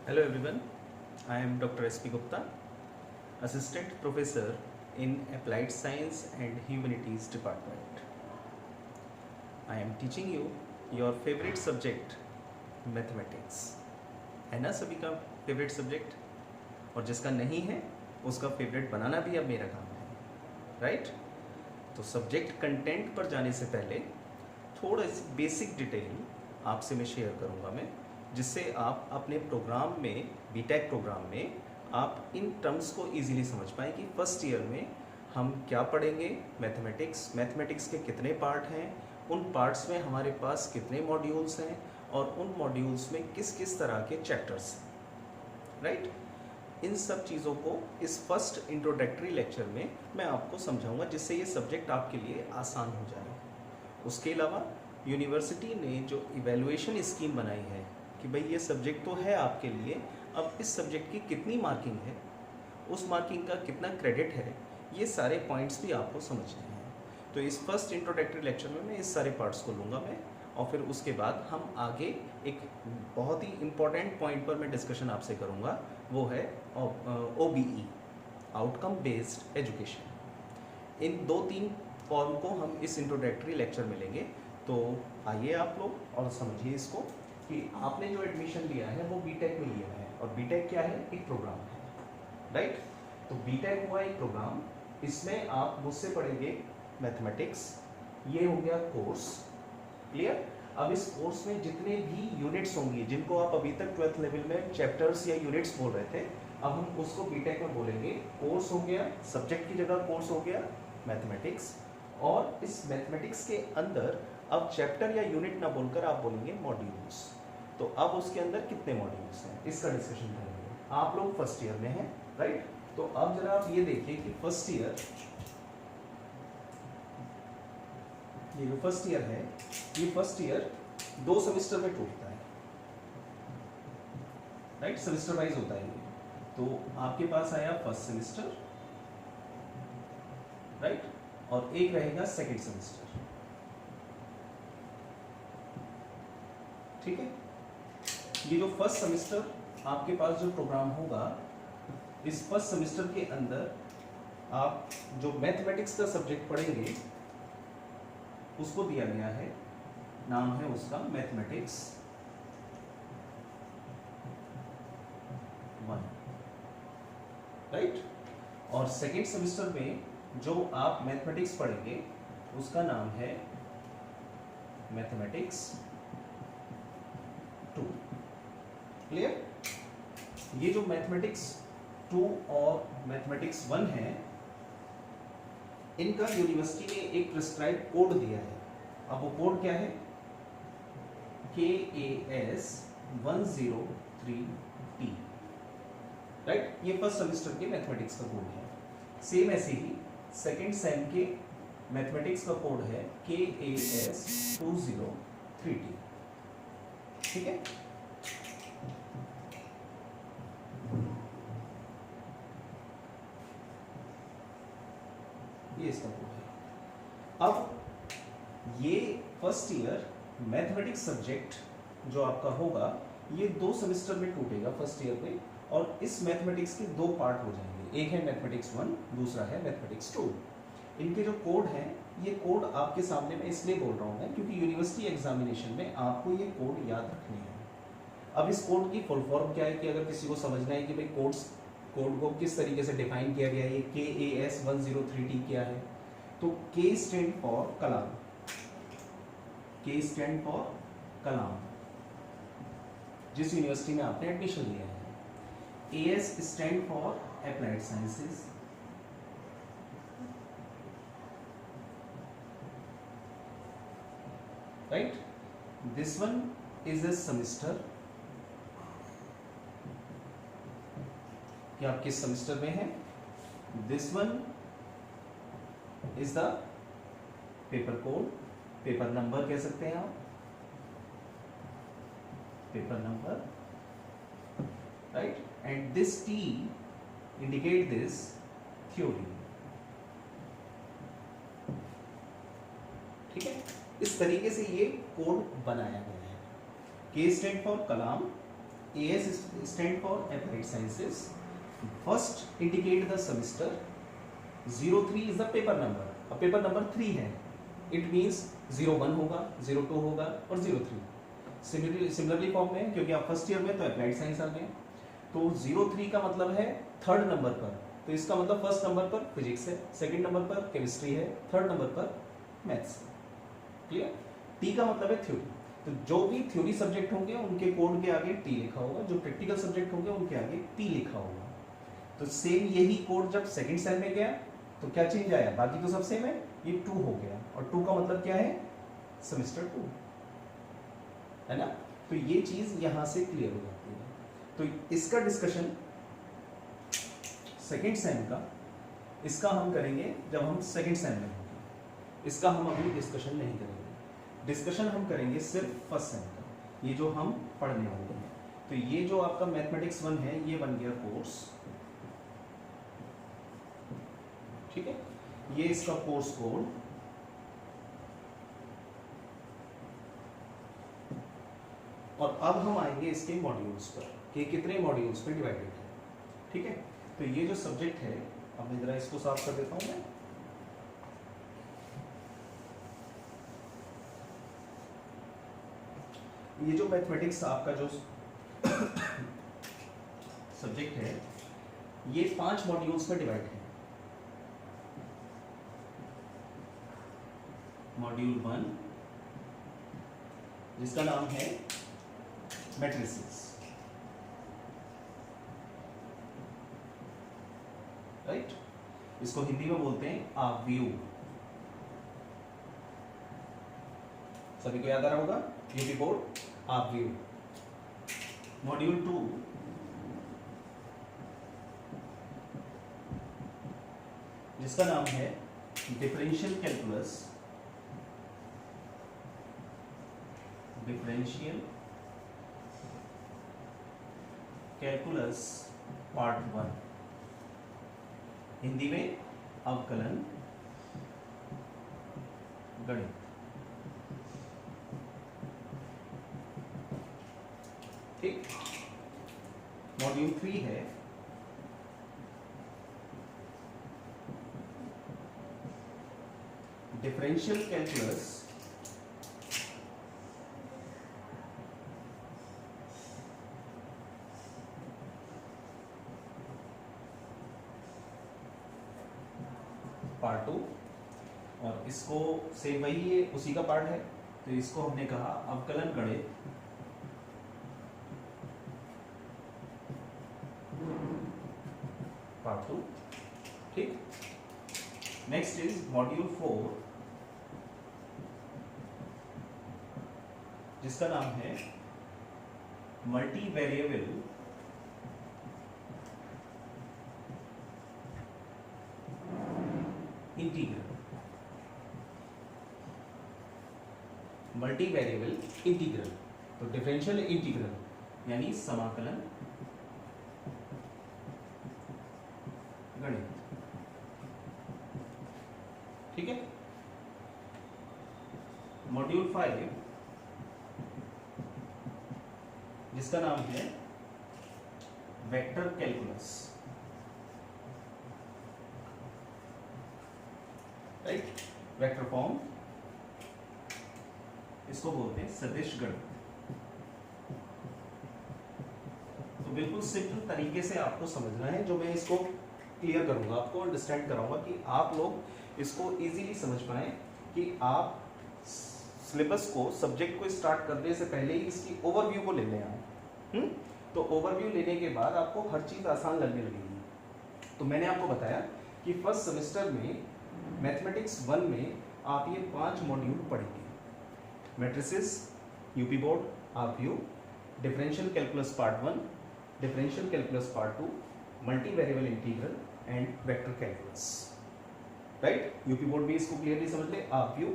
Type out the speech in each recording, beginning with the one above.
Hello everyone, I am Dr. S.P. Gupta, Assistant Professor in Applied Science and Humanities Department. I am teaching you your favorite subject, Mathematics. है ना सभी का favourite subject, और जिसका नहीं है उसका फेवरेट बनाना भी अब मेरा काम है, राइट? तो सब्जेक्ट कंटेंट पर जाने से पहले थोड़ा सी बेसिक डिटेल आपसे मैं शेयर करूँगा मैं, जिससे आप अपने प्रोग्राम में, बीटेक प्रोग्राम में, आप इन टर्म्स को इजीली समझ पाएँ कि फर्स्ट ईयर में हम क्या पढ़ेंगे, मैथमेटिक्स के कितने पार्ट हैं, उन पार्ट्स में हमारे पास कितने मॉड्यूल्स हैं और उन मॉड्यूल्स में किस किस तरह के चैप्टर्स हैं, राइट? इन सब चीज़ों को इस फर्स्ट इंट्रोडक्टरी लेक्चर में मैं आपको समझाऊंगा, जिससे ये सब्जेक्ट आपके लिए आसान हो जाए। उसके अलावा यूनिवर्सिटी ने जो इवैल्यूएशन स्कीम बनाई है कि भाई ये सब्जेक्ट तो है आपके लिए, अब इस सब्जेक्ट की कितनी मार्किंग है, उस मार्किंग का कितना क्रेडिट है, ये सारे पॉइंट्स भी आपको समझने हैं। तो इस फर्स्ट इंट्रोडक्टरी लेक्चर में मैं इस सारे पार्ट्स को लूँगा मैं, और फिर उसके बाद हम आगे एक बहुत ही इम्पॉर्टेंट पॉइंट पर मैं डिस्कशन आपसे करूँगा, वो है OBE, आउटकम बेस्ड एजुकेशन। इन 2-3 फॉर्म को हम इस इंट्रोडक्टरी लेक्चर में लेंगे। तो आइए आप लोग और समझिए इसको कि आपने जो एडमिशन लिया है वो बीटेक में लिया है, और बीटेक क्या है? एक प्रोग्राम है, राइट? तो बीटेक हुआ एक प्रोग्राम, इसमें आप मुझसे पढ़ेंगे मैथमेटिक्स, ये हो गया कोर्स, क्लियर? अब इस कोर्स में जितने भी यूनिट्स होंगी, जिनको आप अभी तक 12th लेवल में चैप्टर्स या यूनिट्स बोल रहे थे, अब हम उसको बीटेक में बोलेंगे कोर्स हो गया, सब्जेक्ट की जगह कोर्स हो गया मैथमेटिक्स। और इस मैथमेटिक्स के अंदर अब चैप्टर या यूनिट ना बोलकर आप बोलेंगे मॉड्यूल्स। तो अब उसके अंदर कितने मॉड्यूल्स हैं, इसका डिस्कशन करेंगे। आप लोग फर्स्ट ईयर में हैं, राइट? तो अब जरा आप ये देखिए कि फर्स्ट ईयर, ये जो फर्स्ट ईयर है, ये फर्स्ट ईयर 2 सेमेस्टर में टूटता है, राइट? सेमेस्टर वाइज होता है ये। तो आपके पास आया फर्स्ट सेमेस्टर, राइट? और एक रहेगा सेकंड सेमेस्टर, ठीक है? ये जो फर्स्ट सेमेस्टर आपके पास जो प्रोग्राम होगा, इस फर्स्ट सेमेस्टर के अंदर आप जो मैथमेटिक्स का सब्जेक्ट पढ़ेंगे उसको दिया गया है, नाम है उसका मैथमेटिक्स 1, राइट? और सेकेंड सेमेस्टर में जो आप मैथमेटिक्स पढ़ेंगे उसका नाम है मैथमेटिक्स 2, क्लियर? ये जो मैथमेटिक्स 2 और मैथमेटिक्स 1 है, इनका यूनिवर्सिटी ने एक प्रिस्क्राइब कोड दिया है। अब वो कोड क्या है? KAS 103T, right? ये फर्स्ट सेमेस्टर के मैथमेटिक्स का कोड है। सेम ऐसे ही सेकेंड सेम के मैथमेटिक्स का कोड है KAS 203T, ठीक है? ये इसका कोड है। अब ये फर्स्ट ईयर मैथमेटिक्स सब्जेक्ट जो आपका होगा, ये 2 सेमेस्टर में टूटेगा फर्स्ट ईयर में, और इस मैथमेटिक्स के 2 पार्ट हो जाएंगे, एक है मैथमेटिक्स 1, दूसरा है मैथमेटिक्स 2। इनके जो कोड हैं, ये कोड आपके सामने मैं इसलिए बोल रहा हूँ मैं, क्योंकि यूनिवर्सिटी एग्जामिनेशन में आपको ये कोड याद रखने हैं। अब इस कोड की फुल फॉर्म क्या है, कि अगर किसी को समझना है कि भाई कोड को किस तरीके से डिफाइन किया गया है, ये KAS 103T क्या है, तो K stand for Kalam, K stand for Kalam, जिस यूनिवर्सिटी में आपने एडमिशन लिया है। AS stand for applied sciences, right? This one is a semester, कि आप किस सेमेस्टर में हैं। This one is the paper code, paper number कह सकते हैं आप, paper number, right? And this T indicate this theory, ठीक है? इस तरीके से ये कोड बनाया गया है। K stand for Kalam, AS stand for Applied Sciences. First indicate the semester. 03 is the paper number. अब पेपर नंबर 3 है, इट मीन्स 01 होगा, 02 होगा और 03. सिमिलरली फॉर्म में, क्योंकि आप फर्स्ट ईयर में तो अप्लाइड साइंस आ गए, तो 03 का मतलब है थर्ड नंबर पर, तो इसका मतलब फर्स्ट नंबर पर फिजिक्स है, सेकंड नंबर पर केमिस्ट्री है, थर्ड नंबर पर मैथ्स है. क्लियर? टी का मतलब है थ्योरी. तो जो भी थ्योरी सब्जेक्ट होंगे उनके कोड के आगे टी लिखा होगा, जो प्रैक्टिकल सब्जेक्ट होंगे उनके आगे पी लिखा होगा. तो सेम यही कोड जब सेकंड सेम में गया तो क्या चेंज आया? बाकी तो सब सेम है, ये 2 हो गया, और 2 का मतलब क्या है? सेमेस्टर 2 है ना. तो ये चीज यहां से क्लियर हो जाती है. तो इसका डिस्कशन सेकंड सेम का, इसका हम करेंगे जब हम सेकंड सेम में होंगे. इसका हम अभी डिस्कशन नहीं करेंगे. डिस्कशन हम करेंगे सिर्फ फर्स्ट सेम का, ये जो हम पढ़ने वाले हैं. तो ये जो आपका मैथमेटिक्स 1 है, ये बन गया कोर्स. ठीक है, ये इसका कोर्स कोड. और अब हम आएंगे इसके मॉड्यूल्स पर कि कितने मॉड्यूल्स पे डिवाइडेड है. ठीक है, तो ये जो सब्जेक्ट है, अब मैं जरा इसको साफ कर देता हूं मैं. ये जो मैथमेटिक्स आपका जो सब्जेक्ट है, ये 5 मॉड्यूल्स में डिवाइड है. मॉड्यूल 1 जिसका नाम है मैट्रिसेस, राइट. इसको हिंदी में बोलते हैं आव्यूह. सभी को याद आ रहा होगा यूपी बोर्ड, आव्यूह. मॉड्यूल 2 जिसका नाम है differential calculus. Differential calculus part 1, Hindi में अवकलन गणित. ठीक. मॉड्यूल 3 है डिफरेंशियल कैलकुलस पार्ट 2, और इसको से वही ये उसी का पार्ट है, तो इसको हमने कहा अवकलन गणित पार्ट 2. ठीक. नेक्स्ट इज मॉड्यूल 4 जिसका नाम है multi variable integral. Multi variable integral, तो डिफरेंशियल इंटीग्रल यानी समाकलन गणित. ठीक है. मॉड्यूल 5 जिसका नाम है vector calculus, right. Vector form, इसको बोलते हैं सदिश गणित. तो बिल्कुल सिंपल तरीके से आपको समझना है, जो मैं इसको क्लियर करूंगा, आपको अंडरस्टैंड कराऊंगा कि आप लोग इसको इजीली समझ पाए, कि आप सिलेबस को, सब्जेक्ट को स्टार्ट करने से पहले ही इसकी ओवरव्यू को ले लें आप. तो ओवरव्यू लेने के बाद आपको हर चीज़ आसान लगने लगेगी. तो मैंने आपको बताया कि फर्स्ट सेमेस्टर में मैथमेटिक्स 1 में आप ये 5 मॉड्यूल पढ़ेंगे. मैट्रिसेस, यूपी बोर्ड, आव्यूह, differential calculus part 1, differential calculus part 2, multi variable integral and vector calculus. Right. UP board भी इसको क्लियरली समझ ले. आव्यूह,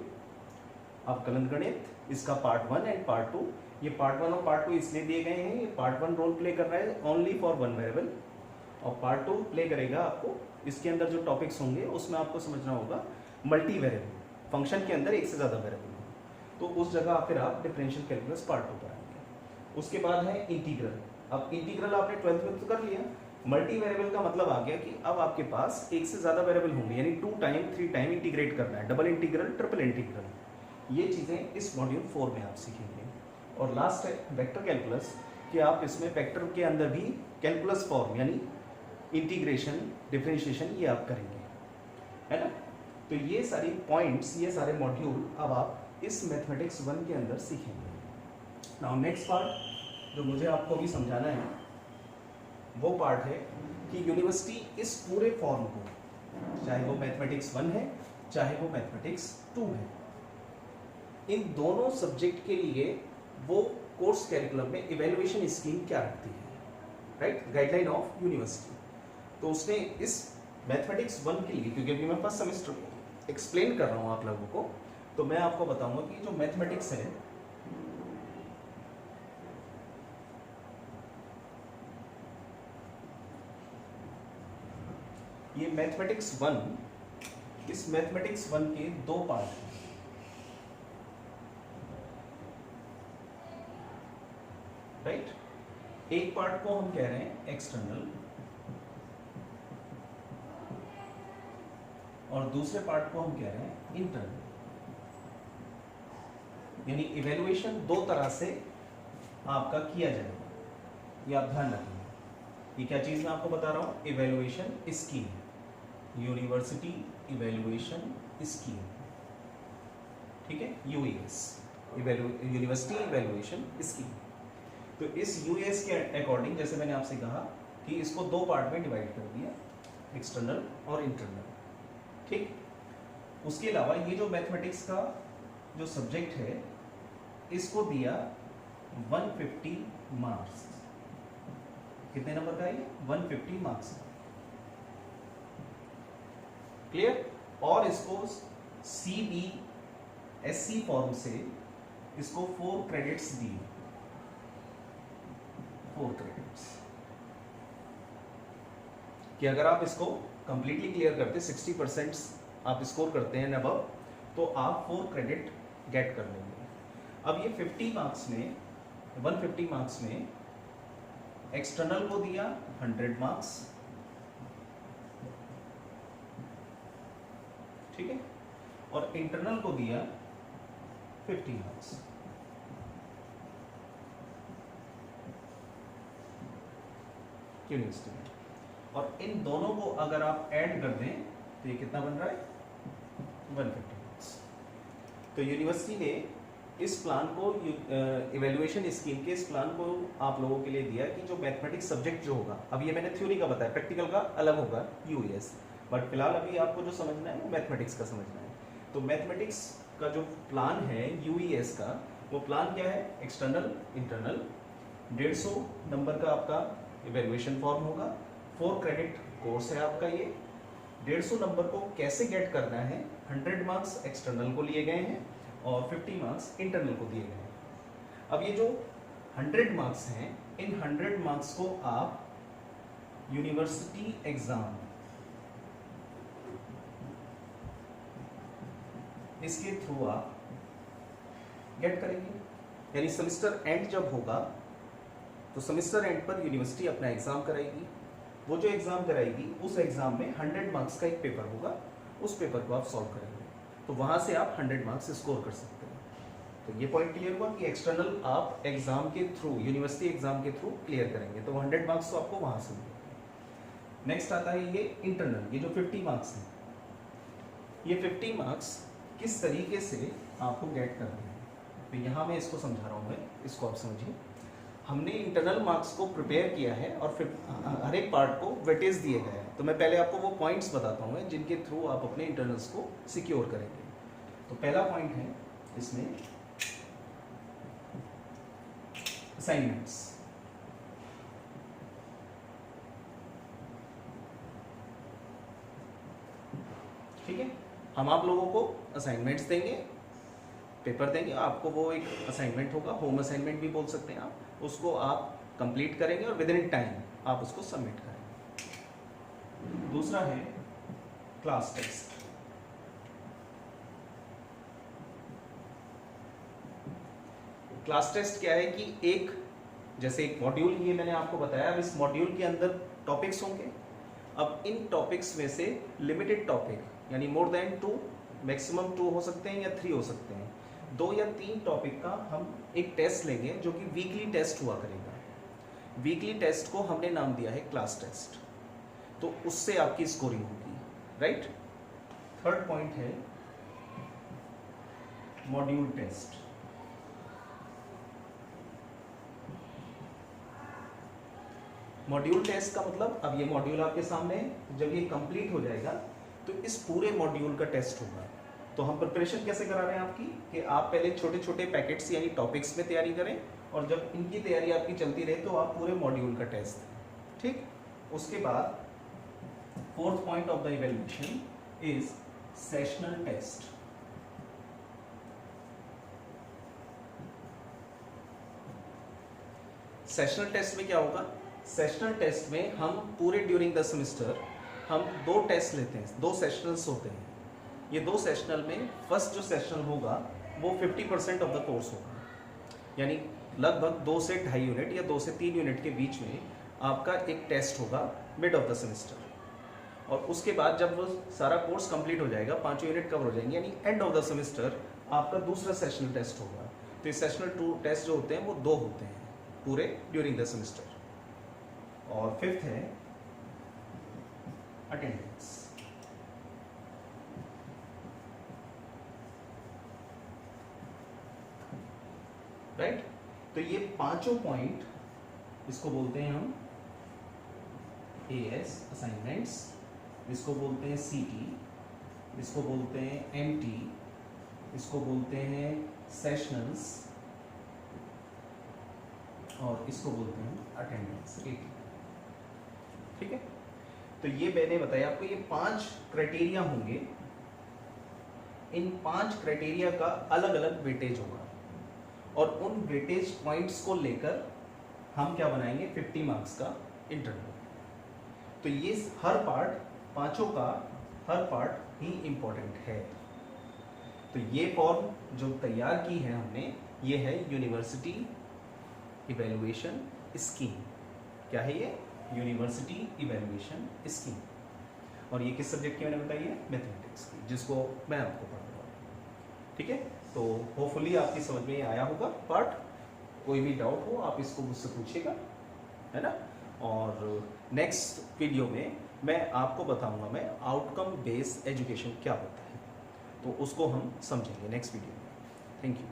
अवकलन गणित, इसका पार्ट 1 एंड पार्ट 2. ये पार्ट 1 और पार्ट 2 इसलिए दिए गए हैं, ये पार्ट 1 रोल प्ले कर रहा है ओनली फॉर 1 वेरिएबल, और पार्ट 2 प्ले करेगा आपको, इसके अंदर जो टॉपिक्स होंगे उसमें आपको समझना होगा मल्टी वेरिएबल, फंक्शन के अंदर एक से ज़्यादा वेरिएबल हो, तो उस जगह फिर आप डिफरेंशियल कैलकुलस पार्ट 2 पर आएंगे. उसके बाद है इंटीग्रल. अब इंटीग्रल आपने 12th में तो कर लिया, मल्टी वेरिएबल का मतलब आ गया कि अब आपके पास एक से ज़्यादा वेरिएबल होंगे, यानी 2 टाइम 3 टाइम इंटीग्रेट करना है, डबल इंटीग्रल ट्रिपल इंटीग्रल। ये चीज़ें इस मॉड्यूल 4 में आप सीखेंगे। और लास्ट है वेक्टर कैलकुलस, कि आप इसमें वेक्टर के अंदर भी कैलकुलस फॉर्म यानी इंटीग्रेशन डिफरेंशिएशन ये आप करेंगे, है ना। तो ये सारी पॉइंट्स, ये सारे मॉड्यूल अब आप इस मैथमेटिक्स 1 के अंदर सीखेंगे। नाउ नेक्स्ट पार्ट जो मुझे आपको भी समझाना है वो पार्ट है कि यूनिवर्सिटी इस पूरे फॉर्म को, चाहे वो मैथमेटिक्स 1 है चाहे वो मैथमेटिक्स 2 है, इन दोनों सब्जेक्ट के लिए वो कोर्स कैरिकुलम में इवैल्यूएशन स्कीम क्या रखती है, राइट, गाइडलाइन ऑफ यूनिवर्सिटी। तो उसने इस मैथमेटिक्स 1 के लिए, क्योंकि अभी मैं फर्स्ट सेमेस्टर को एक्सप्लेन कर रहा हूँ आप लोगों को, तो मैं आपको बताऊंगा कि जो मैथमेटिक्स है ये मैथमेटिक्स 1, इस मैथमेटिक्स 1 के दो पार्ट हैं, राइट। एक पार्ट को हम कह रहे हैं एक्सटर्नल और दूसरे पार्ट को हम कह रहे हैं इंटरनल। यानी इवैल्यूएशन दो तरह से आपका किया जाएगा, ये आप ध्यान रखिए। ये क्या चीज मैं आपको बता रहा हूं, evaluation scheme, university evaluation scheme, ठीक है, यूएस, यूनिवर्सिटी इवैल्यूएशन स्कीम। तो इस यूएस के अकॉर्डिंग, जैसे मैंने आपसे कहा कि इसको दो पार्ट में डिवाइड कर दिया, एक्सटर्नल और इंटरनल, ठीक। उसके अलावा ये जो मैथमेटिक्स का जो सब्जेक्ट है इसको दिया 150 मार्क्स। कितने नंबर का है ये? 150 मार्क्स, क्लियर। और इसको CBSE फॉर्म से इसको 4 क्रेडिट्स दिए, 4 क्रेडिट्स, कि अगर आप इसको कंप्लीटली क्लियर करते 60% आप स्कोर करते हैं अबव, तो आप 4 क्रेडिट गेट कर लेंगे। अब ये 50 मार्क्स में, 150 मार्क्स में एक्सटर्नल को दिया 100 मार्क्स, ठीक है, और इंटरनल को दिया 50 मार्क्स। यूनिवर्सिटी में, और इन दोनों को अगर आप ऐड कर दें तो ये कितना बन रहा है? 150 मार्क्स। तो यूनिवर्सिटी ने इस प्लान को, इवैल्यूएशन स्कीम के इस प्लान को आप लोगों के लिए दिया कि जो मैथमेटिक्स सब्जेक्ट जो होगा, अब ये मैंने थ्योरी का बताया, प्रैक्टिकल का अलग होगा यूएस, बट फिलहाल अभी आपको जो समझना है वो मैथमेटिक्स का समझना है। तो मैथमेटिक्स का जो प्लान है यूएस का, वो प्लान क्या है? एक्सटर्नल, इंटरनल, 150 नंबर का आपका इवैल्यूएशन फॉर्म होगा, 4 क्रेडिट कोर्स है आपका ये। 150 नंबर को कैसे गेट करना है? 100 मार्क्स एक्सटर्नल को लिए गए हैं और 50 मार्क्स इंटरनल को दिए गए हैं। अब ये जो 100 मार्क्स हैं, इन 100 मार्क्स को आप यूनिवर्सिटी एग्जाम, इसके थ्रू आप गेट करेंगे। यानी सेमेस्टर एंड जब होगा तो सेमेस्टर एंड पर यूनिवर्सिटी अपना एग्जाम कराएगी। वो जो एग्जाम कराएगी उस एग्जाम में 100 मार्क्स का एक पेपर होगा, उस पेपर को आप सॉल्व करेंगे, तो वहां से आप 100 मार्क्स स्कोर कर सकते हैं। तो ये पॉइंट क्लियर हुआ कि एक्सटर्नल आप एग्जाम के थ्रू, यूनिवर्सिटी एग्जाम के थ्रू क्लियर करेंगे, तो 100 मार्क्स तो आपको वहां से मिलेंगे। नेक्स्ट आता है ये इंटरनल, ये जो 50 मार्क्स हैं, ये 50 मार्क्स किस तरीके से आपको गेट करने हैं, तो यहाँ मैं इसको समझा रहा हूँ, मैं इसको आप समझिए। हमने इंटरनल मार्क्स को प्रिपेयर किया है और फिर हर एक पार्ट को वेटेज दिए गए हैं। तो मैं पहले आपको वो पॉइंट्स बताता हूँ जिनके थ्रू आप अपने इंटरनल्स को सिक्योर करेंगे। तो पहला पॉइंट है इसमें असाइनमेंट्स। ठीक है, हम आप लोगों को असाइनमेंट्स देंगे, पेपर देंगे, आपको वो एक असाइनमेंट होगा, होम असाइनमेंट भी बोल सकते हैं आप, उसको आप कंप्लीट करेंगे और विद इन टाइम आप उसको सबमिट करेंगे। दूसरा है क्लास टेस्ट। क्लास टेस्ट क्या है कि एक जैसे एक मॉड्यूल ये मैंने आपको बताया, अब इस मॉड्यूल के अंदर टॉपिक्स होंगे। अब इन टॉपिक्स में से लिमिटेड टॉपिक यानी मोर देन 2, मैक्सिमम 2 हो सकते हैं या 3 हो सकते हैं, 2 या 3 टॉपिक का हम एक टेस्ट लेंगे जो कि वीकली टेस्ट हुआ करेगा। वीकली टेस्ट को हमने नाम दिया है क्लास टेस्ट, तो उससे आपकी स्कोरिंग होगी, राइट। थर्ड पॉइंट है मॉड्यूल टेस्ट। मॉड्यूल टेस्ट का मतलब, अब ये मॉड्यूल आपके सामने है, जब ये कंप्लीट हो जाएगा तो इस पूरे मॉड्यूल का टेस्ट होगा। तो हम प्रिपरेशन कैसे करा रहे हैं आपकी, कि आप पहले छोटे छोटे पैकेट्स यानी टॉपिक्स में तैयारी करें, और जब इनकी तैयारी आपकी चलती रहे तो आप पूरे मॉड्यूल का टेस्ट दें, ठीक। उसके बाद fourth point of the evaluation is sessional test. Sessional test में क्या होगा, सेशनल टेस्ट में हम पूरे ड्यूरिंग द सेमेस्टर हम 2 टेस्ट लेते हैं, 2 सेशनल्स होते हैं। ये 2 सेशनल में फर्स्ट जो सेशनल होगा वो 50% ऑफ द कोर्स होगा, यानी लगभग 2 से 2.5 यूनिट या 2 से 3 यूनिट के बीच में आपका एक टेस्ट होगा मिड ऑफ द सेमेस्टर। और उसके बाद जब वो सारा कोर्स कंप्लीट हो जाएगा, 5 यूनिट कवर हो जाएंगे, यानी एंड ऑफ द सेमेस्टर आपका दूसरा सेशनल टेस्ट होगा। तो ये सेशनल 2 टेस्ट जो होते हैं वो 2 होते हैं पूरे ड्यूरिंग द सेमेस्टर। और फिफ्थ है अटेंडेंस। राइट, तो ये पांचों पॉइंट, इसको बोलते हैं हम एएस असाइनमेंट्स, इसको बोलते हैं सीटी, इसको बोलते हैं एमटी, इसको बोलते हैं सेशनल्स, और इसको बोलते हैं अटेंडेंस, एटी। ठीक है, तो ये मैंने बताया आपको, ये 5 क्राइटेरिया होंगे। इन 5 क्राइटेरिया का अलग अलग वेटेज होगा, और उन वेटेज पॉइंट्स को लेकर हम क्या बनाएंगे, 50 मार्क्स का इंटरवल। तो ये हर पार्ट, पांचों का हर पार्ट ही इंपॉर्टेंट है। तो ये फॉर्म जो तैयार की है हमने, ये है यूनिवर्सिटी इवैल्यूएशन स्कीम। क्या है ये, यूनिवर्सिटी इवैल्यूएशन स्कीम। और ये किस सब्जेक्ट की मैंने बताई है, मैथमेटिक्स की, जिसको मैं आपको पढ़ा रहा हूँ। ठीक है, तो होपफुली आपकी समझ में आया होगा पार्ट। कोई भी डाउट हो आप इसको मुझसे पूछिएगा, है ना। और नेक्स्ट वीडियो में मैं आपको बताऊंगा मैं आउटकम बेस्ड एजुकेशन क्या होता है, तो उसको हम समझेंगे नेक्स्ट वीडियो में। Thank you.